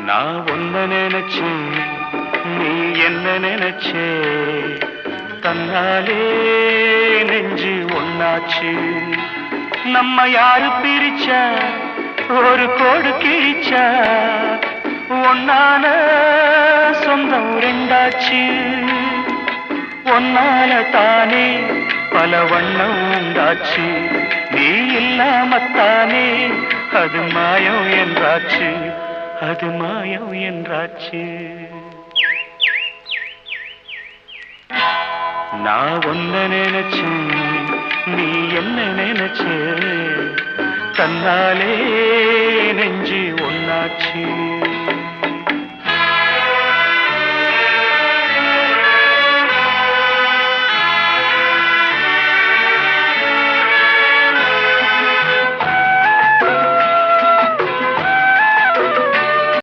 நான் ஒன்ன நினைச்சு நீ என்ன நினைச்சே தன்னாலே நெஞ்சு ஒன்னாச்சு நம்ம யாரு பிரிச்சா ஒரு கோடு கிழிச்சா ஒன்னான சொந்தம் ரெண்டாச்சு ஒன்னால தானே பல வண்ணம் உண்டாச்சு நீ இல்லாமத்தானே அது மாயம் என்றாச்சு அது மாயம் என்றாச்சு நான் ஒன்ன நினைச்சேன் நீ என்ன நினைச்சே தன்னாலே நெஞ்சு ஒன்னாச்சு